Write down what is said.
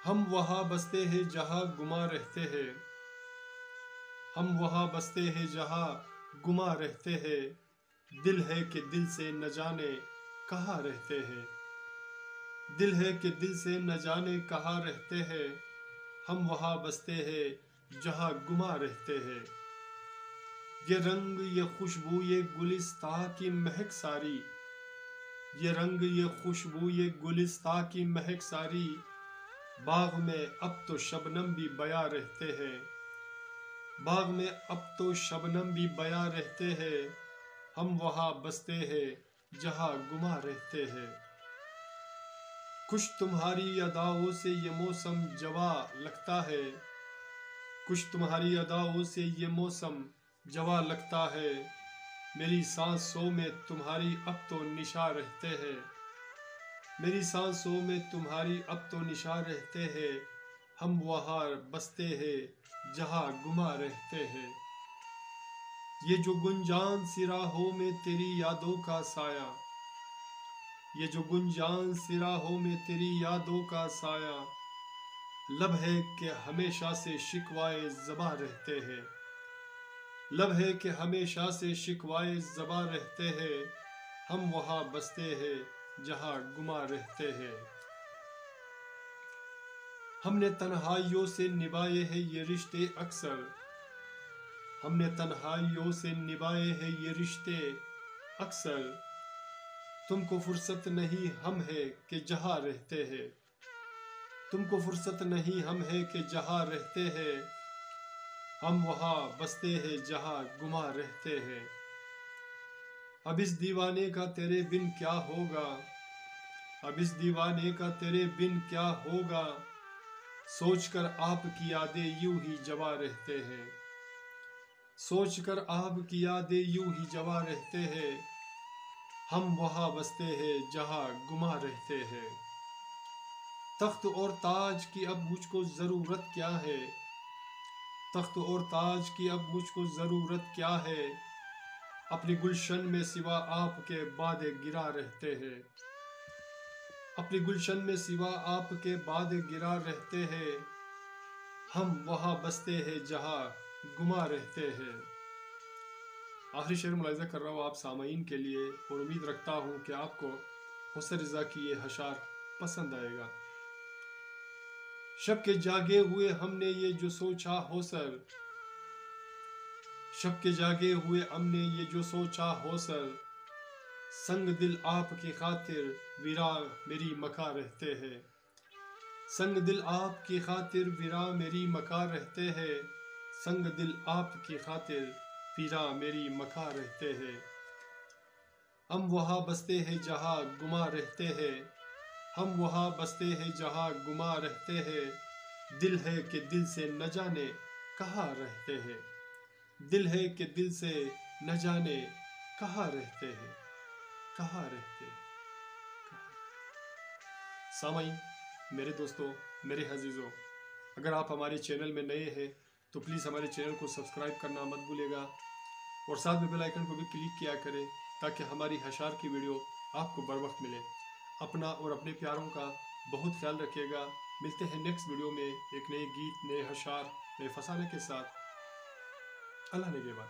ہم وہاں بستے ہیں جہاں گما رہتے ہیں، ہم وہاں بستے ہیں جہاں گما رہتے ہیں، دل ہے کہ دل سے نہ جانے کہاں رہتے ہیں، دل ہے کہ دل سے نہ جانے کہاں رہتے ہیں، ہم وہاں بستے ہیں جہاں گما رہتے ہیں۔ یہ رنگ یہ خوشبو یہ گلستاں کی مہک ساری، یہ رنگ یہ خوشبو یہ گلستاں کی مہک ساری، باغ میں اب تو شبنم بھی بیاں رہتے ہیں، باغ میں اب تو شبنم بھی بیاں رہتے ہیں، ہم وہاں بستے ہیں جہاں گما رہتے ہیں۔ خوش تمہاری اداؤں سے یہ موسم جواں لگتا ہے، خوش تمہاری اداؤں سے یہ موسم جواں لگتا ہے، میری سانسوں میں تمہاری اب تو نشاں رہتے ہیں، میری سانسوں میں تمہاری اب تو نشاں رہتے ہیں، ہم وہاں بستے ہیں جہاں گما رہتے ہیں۔ یہ جو گنجان سی راہوں میں تیری یادوں کا سایہ، یہ جو گنجان سی راہوں میں تیری یادوں کا سایہ، لب ہے کہ ہمیشہ سے شکوائے زباں رہتے ہیں، لب ہے کہ ہمیشہ سے شکوائے زباں رہتے ہیں، ہم وہاں بستے ہیں جہاں گما رہتے ہیں۔ ہم نے تنہائیوں سے نبھائے ہیں یہ رشتے اکثر، ہم نے تنہائیوں سے نبھائے ہیں یہ رشتے اکثر، تم کو فرصت نہیں ہم ہے کہ جہاں رہتے ہیں، تم کو فرصت نہیں ہم ہے کہ جہاں رہتے ہیں، ہم وہاں بستے ہیں جہاں گما رہتے ہیں۔ اب اس دیوانے کا تیرے بن کیا ہوگا، اب اس دیوانے کا تیرے بن کیا ہوگا، سوچ کر آپ کی یادیں یوں ہی جواں رہتے ہیں، سوچ کر آپ کی یادیں یوں ہی جواں رہتے ہیں، ہم وہاں بستے ہیں جہاں گما رہتے ہیں۔ تخت اور تاج کی اب مجھ کو ضرورت کیا ہے، تخت اور تاج کی اب مجھ کو ضرورت کیا ہے، اپنی گلشن میں سوا آپ کے باد گرا رہتے ہیں، اپنی گلشن میں سوا آپ کے باد گرا رہتے ہیں، ہم وہاں بستے ہیں جہاں گما رہتے ہیں۔ آخری شعر ملاحظہ کر رہا ہوں آپ سامعین کے لیے، اور امید رکھتا ہوں کہ آپ کو حسن رضا کی یہ اشعار پسند آئے گا۔ شب کے جاگے ہوئے ہم نے یہ جو سوچا ہو سر، شب کے جاگے ہوئے ہم نے یہ جو سوچا ہو سر، سنگ دل آپ کی خاطر ویراں میری مکاں رہتے ہیں، سنگ دل آپ کی خاطر ویراں میری مکاں رہتے ہیں، سنگ دل آپ کی خاطر ویراں میری مکاں رہتے ہیں، ہم وہاں بستے ہیں جہاں گما رہتے ہیں، ہم وہاں بستے ہیں جہاں گما رہتے ہیں، دل ہے کہ دل سے نہ جانے کہاں رہتے ہیں، دل ہے کہ دل سے نہ جانے کہاں رہتے ہیں، کہاں رہتے ہیں۔ سامعین، میرے دوستوں، میرے عزیزوں، اگر آپ ہمارے چینل میں نئے ہیں تو پلیز ہمارے چینل کو سبسکرائب کرنا مت بھولے گا، اور ساتھ میں بیل آئیکن کو بھی کلک کیا کریں تاکہ ہماری اشعار کی ویڈیو آپ کو بر وقت ملے۔ اپنا اور اپنے پیاروں کا بہت خیال رکھیے گا۔ ملتے ہیں نیکسٹ ویڈیو میں ایک نئے گیت، نئے اشعار، نئے فسانے کے ساتھ۔ اللہ نگہبان۔